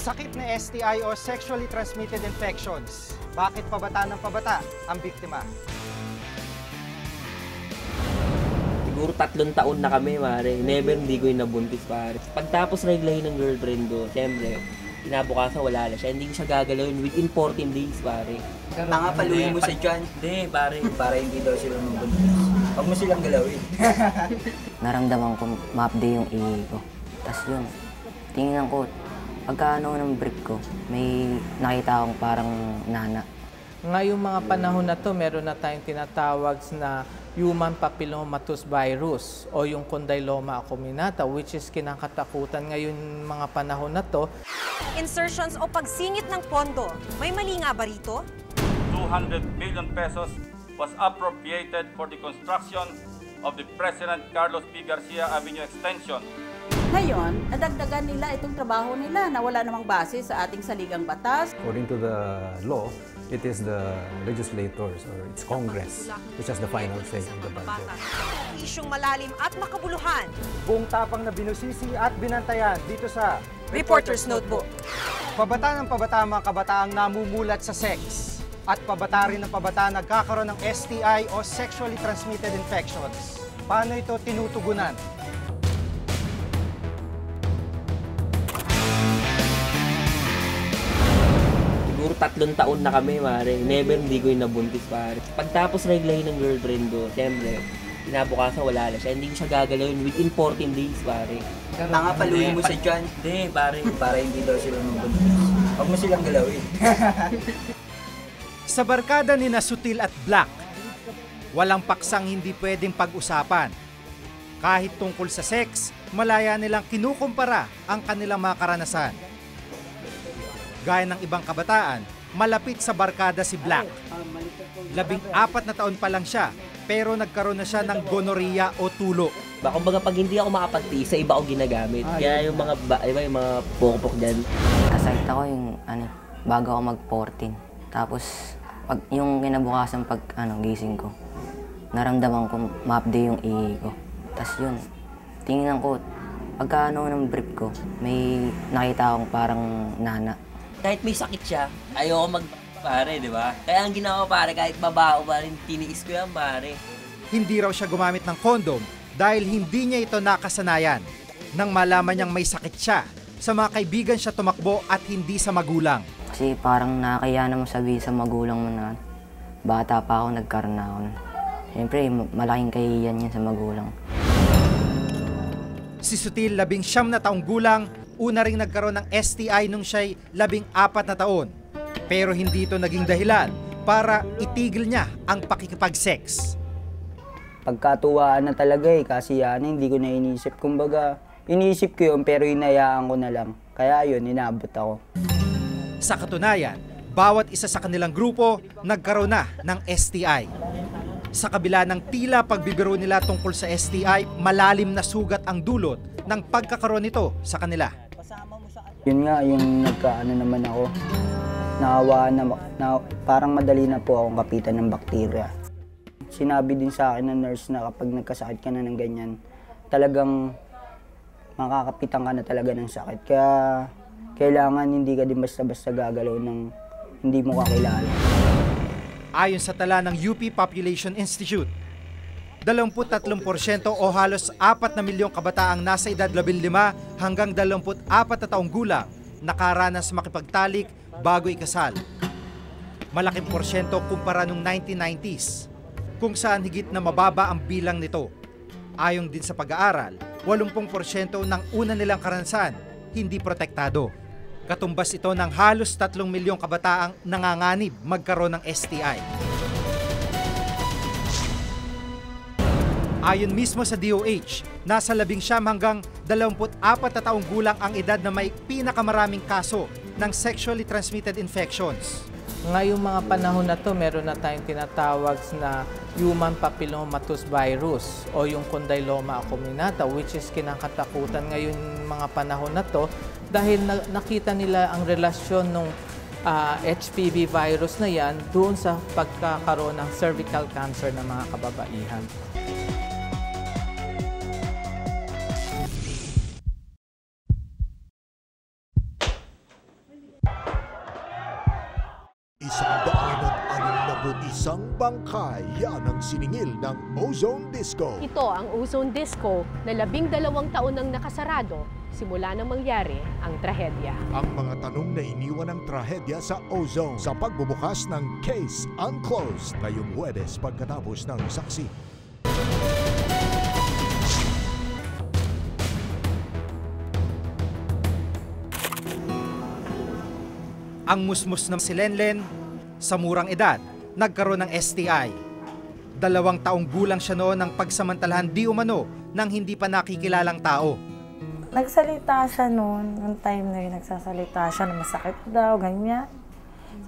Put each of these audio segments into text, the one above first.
Sakit na STI o sexually transmitted infections. Bakit pabata ng pabata ang biktima? Siguro 3 taon na kami, pare. Never hindi ko yung nabuntis, pare. Pagtapos reglahin ng girlfriend ko, siyempre, kinabukasan wala na siya. Hindi ko siya gagalawin within 14 days, pare. Tanga, paluin mo sa tiyan. Hindi, pare. Para hindi daw sila mabuntis. Huwag mo silang galawin. Naramdaman ko ma-update yung ihi ko. Tapos yun, tingnan ko, pagkaano ng brief ko, may nakita akong parang nana. Ngayong mga panahon na to, meron na tayong tinatawag na human papillomavirus virus o yung condyloma acuminata, which is kinakatakutan ngayon mga panahon na to. Insertions o pagsingit ng pondo, may mali nga ba rito? 200 billion pesos was appropriated for the construction of the President Carlos P. Garcia Avenue Extension. Ngayon, nadagdagan nila itong trabaho nila na wala namang base sa ating saligang batas. According to the law, it is the legislators or it's Congress which has the final say on the budget. Isyong malalim at makabuluhan. Buong tapang na binusisi at binantayan dito sa Reporter's Notebook. Pabata ng pabata ang mga kabataang namumulat sa sex. At pabata rin ng pabata nagkakaroon ng STI o sexually transmitted infections. Paano ito tinutugunan? Siguro 3 taon na kami, pare. Never hindi ko yung nabuntis, pare. Pagtapos reglahin ng girlfriend ko, siyempre, kinabukasan wala na siya. Hindi ko siya gagalawin within 14 days, pare. Tanga, paluin mo sa tiyan. Hindi, pare. Para hindi daw sila mabuntis. Huwag mo silang galawin. Sa barkada ni Sutil at Black, walang paksang hindi pwedeng pag-usapan. Kahit tungkol sa sex, malaya nilang kinukumpara ang kanilang mga karanasan. Gaya ng ibang kabataan, malapit sa barkada si Black. 14 na taon pa lang siya, pero nagkaroon na siya ng gonorrhea o tulo. Kumbaga pag hindi ako makapagtiis, sa iba ako ginagamit. Kaya yung mga yung mga pokpok dyan. Nasakit ako yung bago ako mag-14. Tapos pag yung kinabukasan pag gising ko, naramdaman ko ma-update yung ihi ko. Tapos yun, tingnan ko, pagkaano ng brief ko, may nakita akong parang nana. Kahit may sakit siya, ayoko pare, di ba? Kaya ang ginawa ko, pare, kahit babaho pa rin, tiniis ko yan, pare. Hindi raw siya gumamit ng kondom dahil hindi niya ito nakasanayan. Nang malaman niyang may sakit siya, sa mga kaibigan siya tumakbo at hindi sa magulang. Kasi parang nakakaya naman sabihin sa magulang mo na bata pa ako, nagkaroon na ako. Siyempre, malaking kahihiyan yan sa magulang. Si Sutil, 19 na taong gulang, una ring nagkaroon ng STI nung siya'y 14 na taon. Pero hindi ito naging dahilan para itigil niya ang pakikipag-sex. Pagkatuwaan na talaga kasiyahan, hindi ko na inisip. Kumbaga, inisip ko yun pero hinayaan ko na lang. Kaya yun, inabot ako. Sa katunayan, bawat isa sa kanilang grupo nagkaroon na ng STI. Sa kabila ng tila pagbibiro nila tungkol sa STI, malalim na sugat ang dulot ng pagkakaroon nito sa kanila. Yun nga, yung nagkaano naman ako, parang madali na po akong kapitan ng bakterya. Sinabi din sa akin ng nurse na kapag nagkasakit ka na ng ganyan, talagang makakapitan ka na talaga ng sakit. Kaya kailangan hindi ka din basta-basta gagalaw ng hindi mo kakilala. Ayon sa tala ng UP Population Institute, 23% o halos 4 na milyong kabataang nasa edad 15 hanggang 24 na taong gulang nakaranas makipagtalik bago ikasal. Malaking porsyento kumpara nung 1990s, kung saan higit na mababa ang bilang nito. Ayon din sa pag-aaral, 80% ng una nilang karanasan hindi protektado. Katumbas ito ng halos 3 milyong kabataang nanganganib magkaroon ng STI. Ayon mismo sa DOH, nasa 19 hanggang 24 na taong gulang ang edad na may pinakamaraming kaso ng sexually transmitted infections. Ngayong mga panahon na to, meron na tayong tinatawag na human papillomavirus virus o yung condyloma acuminata, which is kinakatakutan ngayon mga panahon na to dahil nakita nila ang relasyon ng HPV virus na yan doon sa pagkakaroon ng cervical cancer ng mga kababaihan. 21 bangkay, yan ang siningil ng Ozone Disco. Ito ang Ozone Disco na 12 taon nang nakasarado simula nang mangyari ang trahedya. Ang mga tanong na iniwan ng trahedya sa Ozone sa pagbubukas ng Case Unclosed ngayong Huwebes pagkatapos ng saksi. Ang musmus ng si Lenlen, sa murang edad, nagkaroon ng STI. 2 taong gulang siya noon ng pagsamantalahan di umano ng hindi pa nakikilalang tao. Nagsalita siya noon, yung time na yun, nagsasalita siya na masakit daw, ganyan.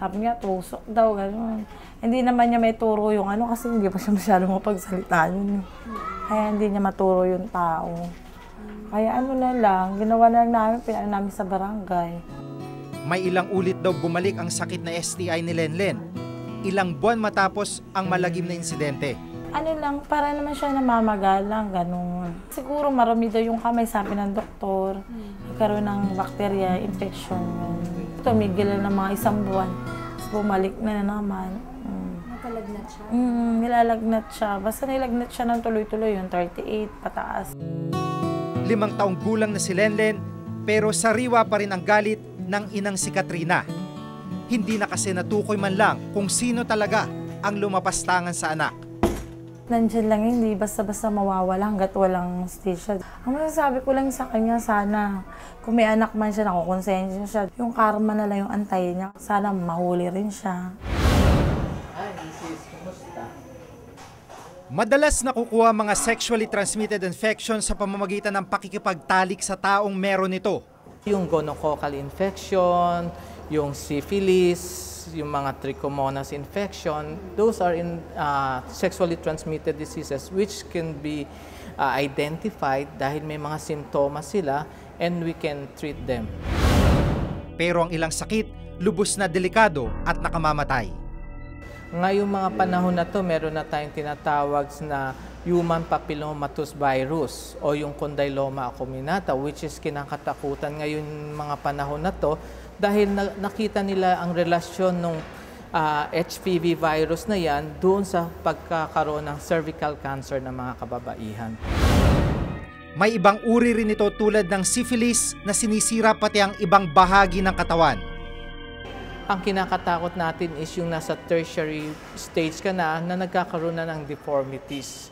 Sabi niya, tusok daw, gano'n. Hindi naman niya may turo yung ano kasi hindi pa siya masyadong mapagsalita yun. Kaya hindi niya maturo yung tao. Kaya ano na lang, ginawa na lang namin, pinaan namin sa barangay. May ilang ulit daw bumalik ang sakit na STI ni Lenlen. Ilang buwan matapos ang malagim na insidente. Ano lang, para naman siya namamagalang, gano'n. Siguro marami daw yung kamay, sabi ng doktor. Nagkaroon ng bacteria, infection. Tumigil na ng mga 1 buwan. Tapos bumalik na naman. Nakalagnat siya? Nilalagnat siya. Basta nilagnat siya ng tuloy-tuloy, yung 38 pataas. 5 taong gulang na si Lenlen, pero sariwa pa rin ang galit ng inang si Katrina. Hindi na kasi natukoy man lang kung sino talaga ang lumapastangan sa anak. Nandiyan lang hindi basta-basta mawawala hanggat walang station. Ang masasabi ko lang sa kanya, sana kung may anak man siya, nakukonsensya siya. Yung karma na lang yung antayin niya. Sana mahuli rin siya. Madalas nakukuha mga sexually transmitted infections sa pamamagitan ng pakikipagtalik sa taong meron ito. Yung gonococcal infection, yung syphilis, yung mga trichomonas infection, those are in sexually transmitted diseases which can be identified dahil may mga simptomas sila and we can treat them. Pero ang ilang sakit, lubos na delikado at nakamamatay. Ngayong mga panahon na to, meron na tayong tinatawag na human papillomavirus virus o yung condyloma acuminata, which is kinakatakutan ngayon mga panahon na to dahil nakita nila ang relasyon ng HPV virus na yan doon sa pagkakaroon ng cervical cancer ng mga kababaihan. May ibang uri rin ito tulad ng syphilis na sinisira pati ang ibang bahagi ng katawan. Ang kinakatakot natin is yung nasa tertiary stage ka na nagkakaroon na ng deformities.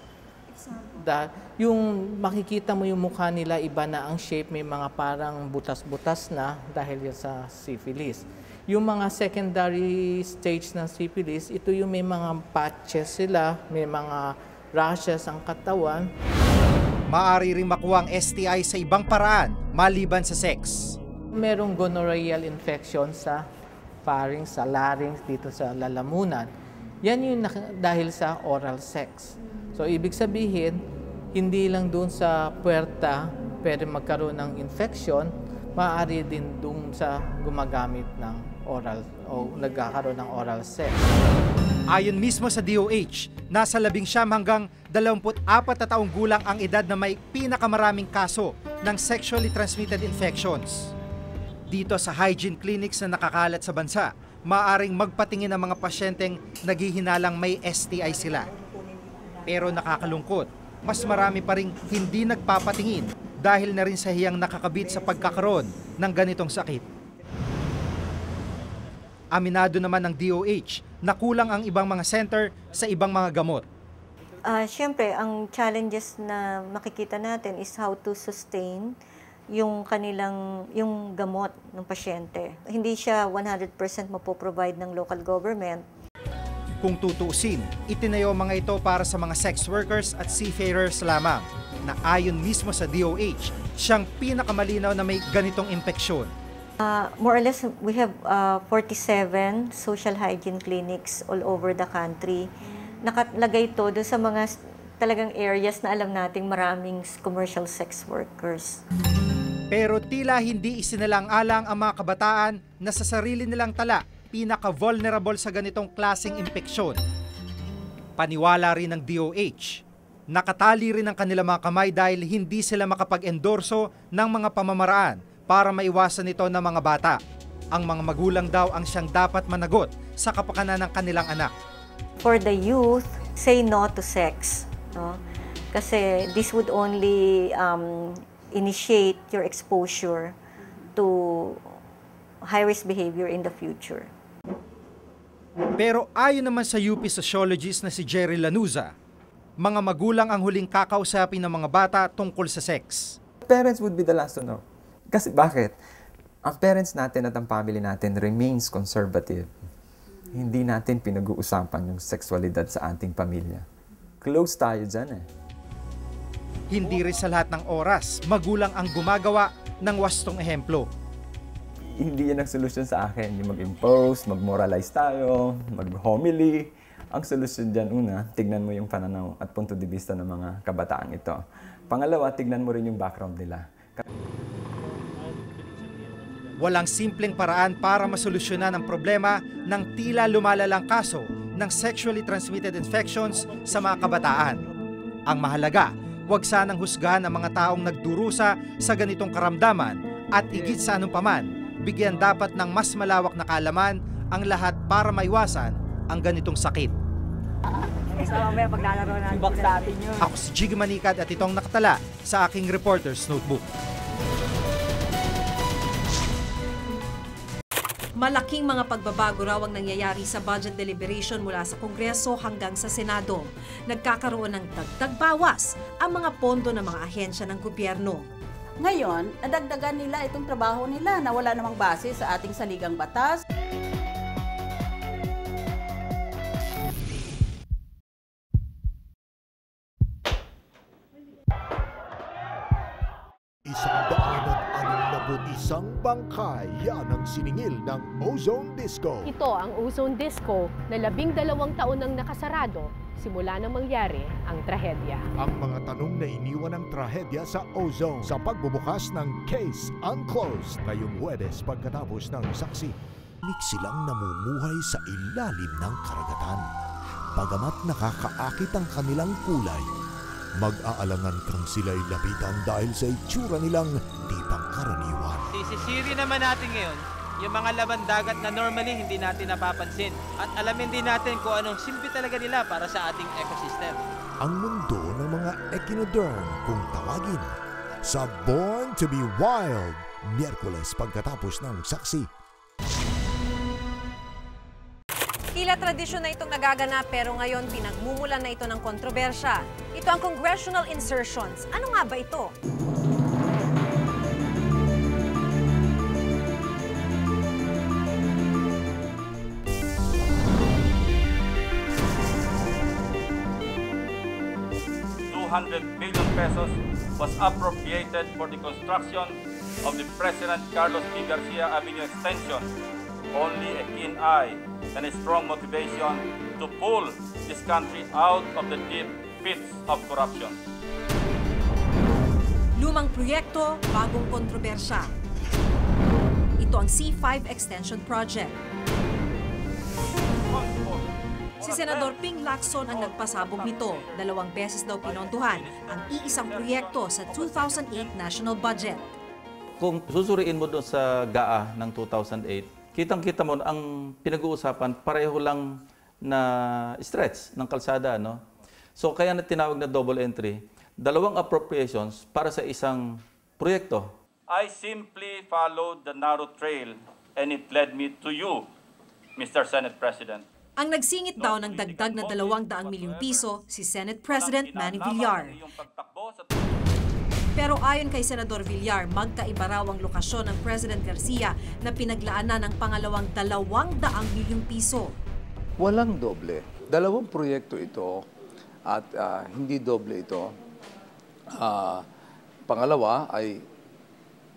Yung makikita mo yung mukha nila, iba na ang shape, may mga parang butas-butas na dahil sa syphilis. Yung mga secondary stage ng syphilis, ito yung may mga patches sila, may mga rashes ang katawan. Maaari rin makuha ang STI sa ibang paraan maliban sa sex. Merong gonorrheal infection sa pharynx, sa larynx, dito sa lalamunan. Yan yung dahil sa oral sex. So, ibig sabihin, hindi lang doon sa puwerta pwede magkaroon ng infection, maaari din doon sa gumagamit ng oral o nagkakaroon ng oral sex. Ayon mismo sa DOH, nasa 19 hanggang 24 na taong gulang ang edad na may pinakamaraming kaso ng sexually transmitted infections. Dito sa hygiene clinics na nakakalat sa bansa, maaaring magpatingin ang mga pasyenteng naghihinalang may STI sila. Pero nakakalungkot, mas marami pa ring hindi nagpapatingin dahil na rin sa hiyang nakakabit sa pagkakaroon ng ganitong sakit. Aminado naman ng DOH na kulang ang ibang mga center sa ibang mga gamot. Siyempre, ang challenges na makikita natin is how to sustain yung gamot ng pasyente. Hindi siya 100% mapoprovide ng local government. Kung tutuusin, itinayo mga ito para sa mga sex workers at seafarers lamang na ayon mismo sa DOH, siyang pinakamalinaw na may ganitong impeksyon. More or less, we have 47 social hygiene clinics all over the country. Nakalagay ito doon sa mga talagang areas na alam nating maraming commercial sex workers. Pero tila hindi isinalang-alang ang mga kabataan na sa sarili nilang tala pinaka-vulnerable sa ganitong klaseng impeksyon. Paniwala rin ng DOH, nakatali rin ang kanilang mga kamay dahil hindi sila makapag-endorso ng mga pamamaraan para maiwasan ito ng mga bata. Ang mga magulang daw ang siyang dapat managot sa kapakanan ng kanilang anak. for the youth, say no to sex. No? Kasi this would only initiate your exposure to high-risk behavior in the future. Pero ayon naman sa UP sociologist na si Jerry Lanuza, mga magulang ang huling kakausapin ng mga bata tungkol sa sex. Parents would be the last to know. Kasi bakit? Ang parents natin at ang family natin remains conservative. Hindi natin pinag-uusapan yung sexualidad sa ating pamilya. Close tayo dyan eh. Hindi rin sa lahat ng oras, magulang ang gumagawa ng wastong ehemplo. Hindi yan ang solusyon sa akin. Yung mag-impose, mag-moralize tayo, mag-homily. Ang solusyon dyan, una, tignan mo yung pananaw at punto de vista ng mga kabataan ito. Pangalawa, tignan mo rin yung background nila. Walang simpleng paraan para masolusyonan ang problema ng tila lumalalang kaso ng sexually transmitted infections sa mga kabataan. Ang mahalaga, huwag sanang husgahan ang mga taong nagdurusa sa ganitong karamdaman at higit sa anumpaman, bigyan dapat ng mas malawak na kaalaman ang lahat para maiwasan ang ganitong sakit. Ako si Jiggy Manikad at itong nakatala sa aking Reporter's Notebook. Malaking mga pagbabago raw ang nangyayari sa budget deliberation mula sa Kongreso hanggang sa Senado. Nagkakaroon ng dagdag bawas ang mga pondo ng mga ahensya ng gobyerno. Ngayon, nadagdagan nila itong trabaho nila na wala namang base sa ating saligang batas. Isang bangkay, yan ang siningil ng Ozone Disco. Ito ang Ozone Disco na 12 taon nang nakasarado simula nang mangyari ang trahedya. Ang mga tanong na iniwan ng trahedya sa Ozone sa pagbubukas ng Case Unclosed ngayong Huwebes pagkatapos ng saksi. Mix silang namumuhay sa ilalim ng karagatan. Bagamat nakakaakit ang kanilang kulay, mag-aalangan kang sila'y lapitan dahil sa itsura nilang di pangkaraniwan. Sisiri naman natin ngayon yung mga laman dagat na normally hindi natin napapansin at alamin din natin kung anong simple talaga nila para sa ating ecosystem. Ang mundo ng mga echinoderm kung tawagin sa Born to be Wild, Miyerkules pagkatapos ng saksi. Tila tradisyon na itong nagaganap pero ngayon pinagmumulan na ito ng kontrobersya. Ito ang congressional insertions. Ano nga ba ito? $200 billion pesos was appropriated for the construction of the President Carlos P. Garcia Avenue extension. Only a keen eye and a strong motivation to pull this country out of the deep pits of corruption. Lumang proyekto, bagong kontrobersya. Ito ang C5 Extension Project. Si Senador Ping Lacson ang nagpasabog nito. 2 beses daw pinontuhan ang iisang proyekto sa 2008 national budget. Kung susuriin mo doon sa GAA ng 2008, kitang-kita mo ang pinag-uusapan pareho lang na stretch ng kalsada, no? So kaya na tinawag na double entry, 2 appropriations para sa isang proyekto. I simply followed the narrow trail and it led me to you, Mr. Senate President. Ang nagsingit daw ng dagdag na 200 milyong piso si Senate President Manny Villar. Pero ayon kay Senador Villar, magkaiba raw ang lokasyon ng President Garcia na pinaglaanan ng pangalawang 200 milyong piso. Walang doble. 2 proyekto ito at hindi doble ito. Pangalawa ay,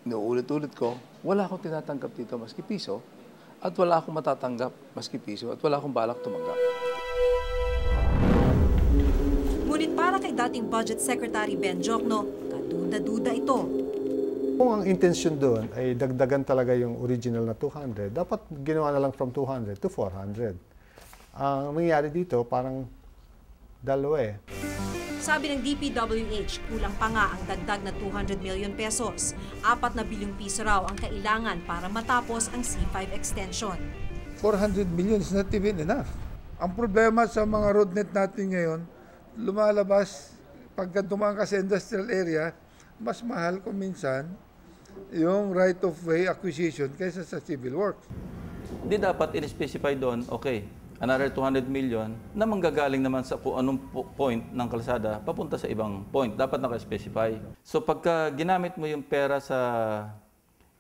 inuulit-ulit ko, wala akong tinatanggap dito maski piso at wala akong matatanggap maski piso at wala akong balak tumanggap. Ngunit para kay dating Budget Secretary Ben Jokno, kaduda-duda ito. Kung ang intention doon ay dagdagan talaga yung original na 200, dapat ginawa na lang from 200 to 400. Ang nangyari dito, parang dalawa eh. Sabi ng DPWH, kulang pa nga ang dagdag na 200 million pesos. 4 na bilyong piso raw ang kailangan para matapos ang C5 extension. 400 million is not even enough. Ang problema sa mga roadnet natin ngayon, lumalabas, pagka dumaan ka sa industrial area, mas mahal kung minsan yung right-of-way acquisition kaysa sa civil works. Hindi dapat in-specify doon, okay, another 200 million na manggagaling naman sa kung anong point ng kalsada papunta sa ibang point. Dapat naka-specify. So pagka ginamit mo yung pera sa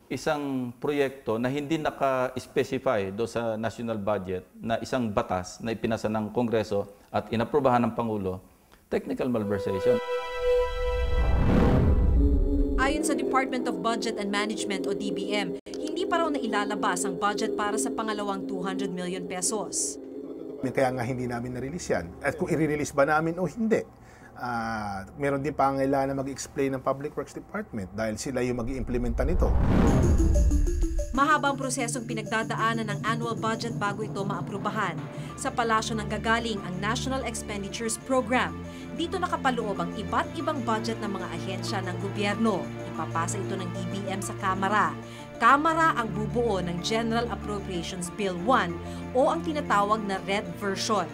isang proyekto na hindi naka-specify do sa national budget na isang batas na ipinasa ng Kongreso at inaprubahan ng Pangulo, technical malversation. Ayon sa Department of Budget and Management o DBM, hindi pa raw na ilalabas ang budget para sa pangalawang 200 million pesos. Kaya nga hindi namin na-release yan. At kung i-release ba namin o hindi, meron din pangailangan na mag-explain ng Public Works Department dahil sila yung mag-i-implementa nito. Mahabang prosesong pinagdadaanan ng annual budget bago ito maaprubahan. Sa palasyo ng gagaling ang National Expenditures Program. Dito nakapaloob ang iba't ibang budget ng mga ahensya ng gobyerno. Ipapasa ito ng DBM sa Kamara. Kamara ang bubuo ng General Appropriations Bill 1 o ang tinatawag na Red Version.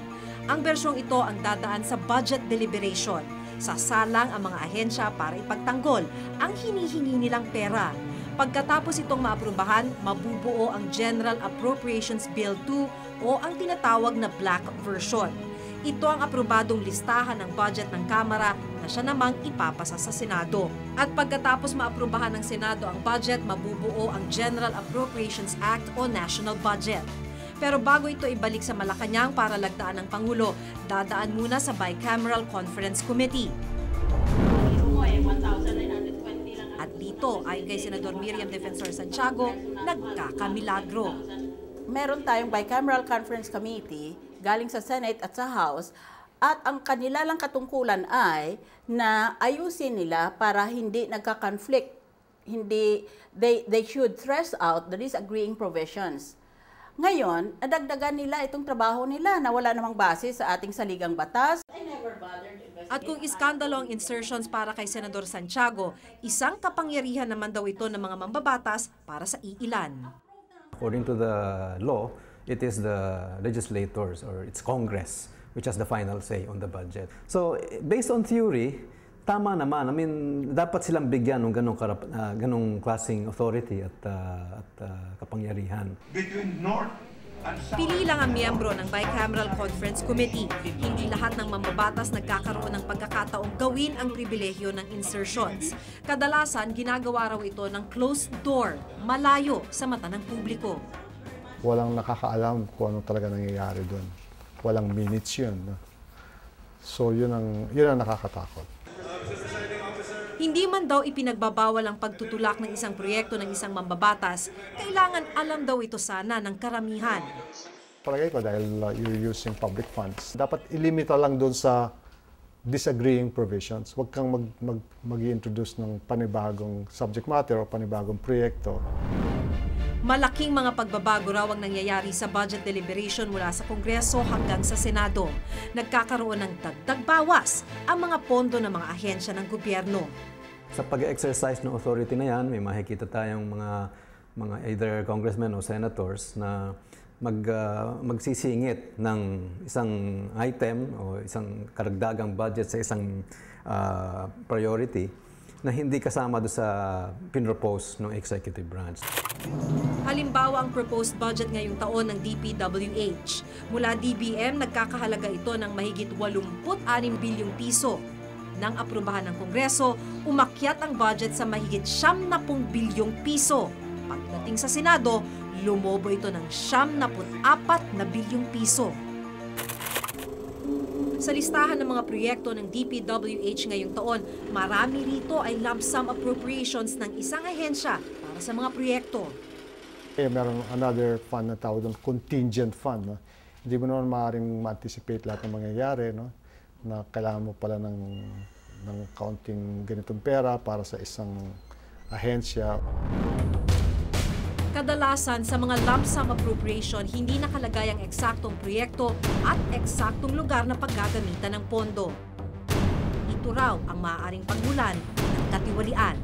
Ang bersyong ito ang dadaan sa budget deliberation. Sasalang ang mga ahensya para ipagtanggol ang hinihingi nilang pera. Pagkatapos itong maaprubahan, mabubuo ang General Appropriations Bill 2 o ang tinatawag na Black Version. Ito ang aprobadong listahan ng budget ng Kamara na siya namang ipapasa sa Senado. At pagkatapos maaprubahan ng Senado ang budget, mabubuo ang General Appropriations Act o National Budget. Pero bago ito ibalik sa Malacanang para lagdaan ng Pangulo, dadaan muna sa Bicameral Conference Committee. At dito, ayon kay Senador Miriam Defensor Santiago, nagkakamilagro. Meron tayong Bicameral Conference Committee galing sa Senate at sa House at ang kanila lang katungkulan ay na ayusin nila para hindi nagka-conflict. Hindi, they should thresh out the disagreeing provisions. Ngayon, nadagdagan nila itong trabaho nila na wala namang base sa ating saligang batas. At kung iskandalo ang insertions para kay Senador Santiago, isang kapangyarihan naman daw ito ng mga mambabatas para sa iilan. According to the law, it is the legislators or it's Congress which has the final say on the budget. So, based on theory, tama naman. I mean, dapat silang bigyan ng ganong klaseng authority at kapangyarihan. Between North and South. Pili lang ang miyembro ng Bicameral Conference Committee. Hindi lahat ng mambabatas nagkakaroon ng pagkakataong gawin ang pribilehyo ng insertions. Kadalasan, ginagawa raw ito ng closed door, malayo sa mata ng publiko. Walang nakakaalam kung ano talaga nangyayari doon. Walang minutes yun. No? So, yun ang nakakatakot. Hindi man daw ipinagbabawal ang pagtutulak ng isang proyekto ng isang mambabatas, kailangan alam daw ito sana ng karamihan. Palagay ko dahil you're using public funds, dapat ilimita lang doon sa disagreeing provisions. Huwag kang mag-i-introduce ng panibagong subject matter o panibagong proyekto. Malaking mga pagbabago raw ang nangyayari sa budget deliberation mula sa Kongreso hanggang sa Senado. Nagkakaroon ng dagdag bawas ang mga pondo ng mga ahensya ng gobyerno. Sa pag-exercise ng authority na yan, may makikita tayong mga either congressmen o senators na magsisingit ng isang item o isang karagdagang budget sa isang priority na hindi kasama doon sa pinropose ng executive branch. Halimbawa ang proposed budget ngayong taon ng DPWH. Mula DBM, nagkakahalaga ito ng mahigit 86 bilyong piso. Nang aprubahan ng Kongreso, umakyat ang budget sa mahigit 70 bilyong piso. Pagdating sa Senado, lumobo ito ng 74 na bilyong piso. Sa listahan ng mga proyekto ng DPWH ngayong taon, marami rito ay lump sum appropriations ng isang ahensya para sa mga proyekto. Meron another fund na tawag doon, contingent fund. No? Hindi mo naman maaaring ma-anticipate lahat ng mangyayari. No? Na kailangan mo pala ng kaunting ganitong pera para sa isang ahensya. Kadalasan sa mga lump sum appropriation, hindi nakalagay ang eksaktong proyekto at eksaktong lugar na paggagamitan ng pondo. Ito raw ang maaaring pagmulan ng katiwalian.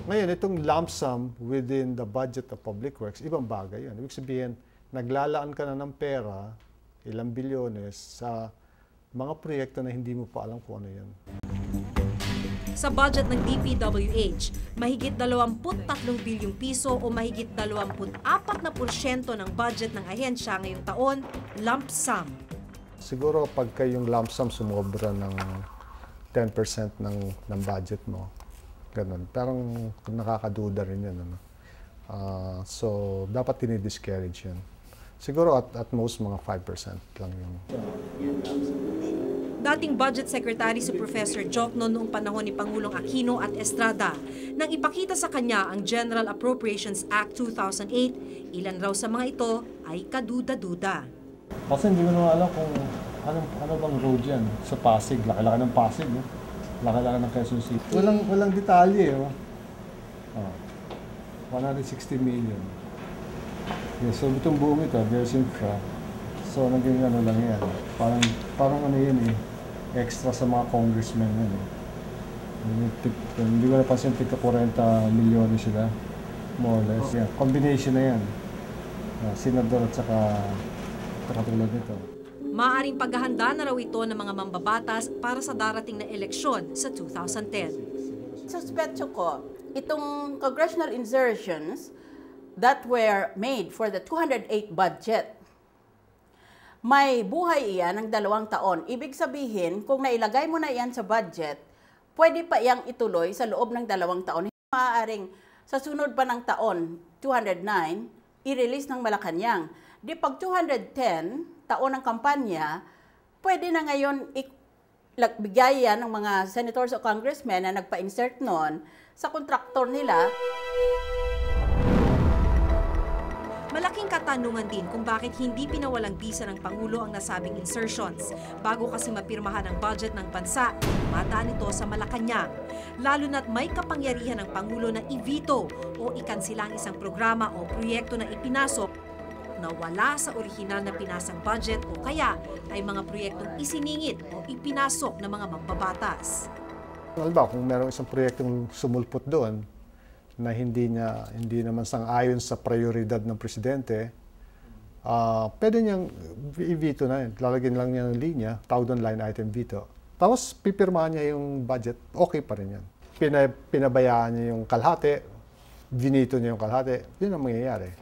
Ngayon, itong lump sum within the budget of Public Works, ibang bagay yan. Ibig sabihin, naglalaan ka na ng pera ilang bilyones sa mga proyekto na hindi mo pa alam kung ano yan. Sa budget ng DPWH, mahigit 23 bilyong piso o mahigit 24% ng budget ng ahensya ngayong taon, lump sum. Siguro pagka yung lump sum sumobra ng 10% ng budget mo, ganun. Parang nakakaduda rin yan. Ano? So, dapat dinidiscourage yan. Siguro at most mga 5% lang yung... Dating Budget Secretary si Professor Jocno noong panahon ni Pangulong Aquino at Estrada nang ipakita sa kanya ang General Appropriations Act 2008, ilan raw sa mga ito ay kaduda-duda. Kasi hindi ko naman alam kung ano bang road yan sa Pasig. Laki-laki ng Pasig, no? Laki-laki ng Quezon City. Walang detalye, oh. 160 million. Yeah, so itong buong ito, there's infra. So naging ano lang yan. Parang ano yun eh. Extra sa mga congressmen yun eh. Hindi ko napansin, tika 40 milyon sila. More or less. Yeah, combination na yan. Senador at saka katulad nito. Maaring paghahanda na raw ito ng mga mambabatas para sa darating na eleksyon sa 2010. Suspetso ko, itong congressional insertions that were made for the 208 budget, may buhay iyan ng 2 taon. Ibig sabihin, kung nailagay mo na iyan sa budget, pwede pa iyang ituloy sa loob ng 2 taon. Maaaring sa sunod pa ng taon, 209, i-release ng Malacanang. Di pag 210, taon ng kampanya, pwede na ngayon bigay yan ng mga senators o congressmen na nagpa-insert noon sa kontraktor nila. Malaking katanungan din kung bakit hindi pinawalang bisa ng Pangulo ang nasabing insertions. Bago kasi mapirmahan ang budget ng bansa, mataan ito sa Malacanang. Lalo na't may kapangyarihan ng Pangulo na i-veto o ikansila ang isang programa o proyekto na ipinasok na wala sa orihinal na pinasang budget o kaya ay mga proyektong isiningit o ipinasok ng mga mambabatas. Halimbawa, kung meron isang proyektong sumulpot doon, na hindi naman sang-ayon sa prioridad ng presidente, pwede niyang i-veto na yun. Lalagyan lang niya ng linya, tawag doon line item veto. Tapos pipirmahan niya yung budget, okay pa rin yan. Pinabayaan niya yung kalahati, vinito niya yung kalahati, yun ang mangyayari.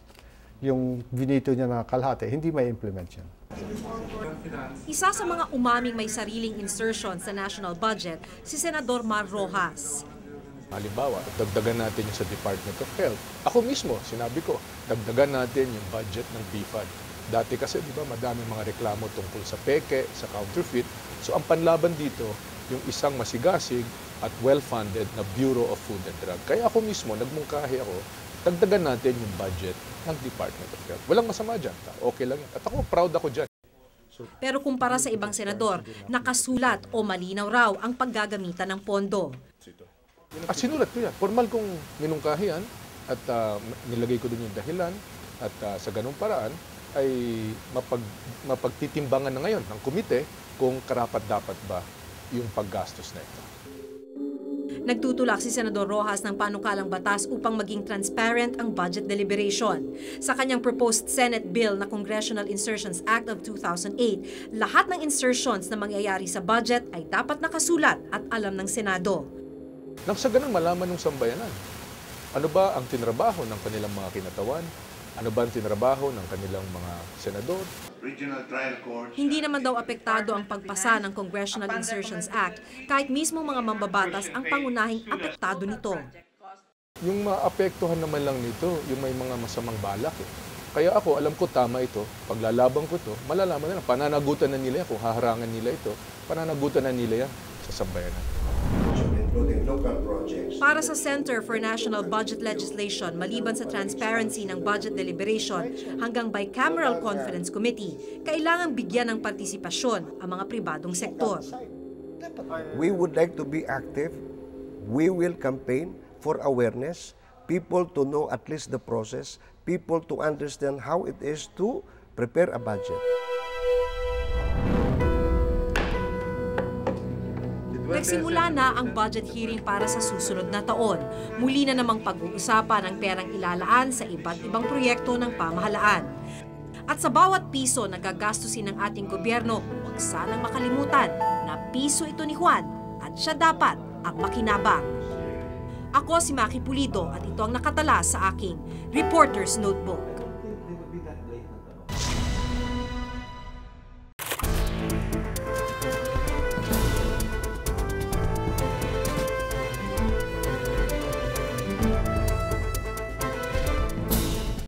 Yung vinito niya na kalahati, hindi may implement yan. Isa sa mga umaming may sariling insertion sa national budget, si Senador Mar Rojas. Halimbawa, dagdagan natin yung sa Department of Health. Ako mismo, sinabi ko, dagdagan natin yung budget ng BFAD. Dati kasi, di ba, madaming mga reklamo tungkol sa peke, sa counterfeit. So, ang panlaban dito, yung isang masigasig at well-funded na Bureau of Food and Drug. Kaya ako mismo, nagmungkahi ako, dagdagan natin yung budget ng Department of Health. Walang masama dyan. Okay lang yan. At ako, proud ako dyan. Pero kumpara sa ibang senador, nakasulat o malinaw raw ang paggagamitan ng pondo. Sinulat ko yan. Formal kong minungkahi yan at nilagay ko din yung dahilan at sa ganung paraan ay mapagtitimbangan na ngayon ng komite kung karapat-dapat ba yung paggastos na ito. Nagtutulak si Senador Rojas ng panukalang batas upang maging transparent ang budget deliberation. Sa kanyang proposed Senate bill na Congressional Insertions Act of 2008, lahat ng insertions na mangyayari sa budget ay dapat nakasulat at alam ng Senado. Nang sa ganun malaman ng sambayanan, ano ba ang tinrabaho ng kanilang mga kinatawan? Ano ba ang tinrabaho ng kanilang mga senador? Hindi naman daw apektado ang pagpasa ng Congressional Insertions Act kahit mismo mga mambabatas ang pangunahing apektado nito. Yung maapektuhan naman lang nito, yung may mga masamang balak. Kaya ako, alam ko tama ito. Paglalabang ko ito, malalaman nila. Pananagutan na nila yan. Kung haharangan nila ito, pananagutan na nila yan sa sambayanan. Para sa Center for National Budget Legislation, maliban sa transparency ng budget deliberation hanggang bicameral conference committee, kailangang bigyan ng partisipasyon ang mga pribadong sektor. We would like to be active. We will campaign for awareness, people to know at least the process, people to understand how it is to prepare a budget. Nagsimula na ang budget hearing para sa susunod na taon. Muli na namang pag-uusapan ang perang ilalaan sa iba't ibang proyekto ng pamahalaan. At sa bawat piso na gagastusin ng ating gobyerno, huwag sanang makalimutan na piso ito ni Juan at siya dapat ang makinabang. Ako si Maki Pulido at ito ang nakatala sa aking Reporter's Notebook.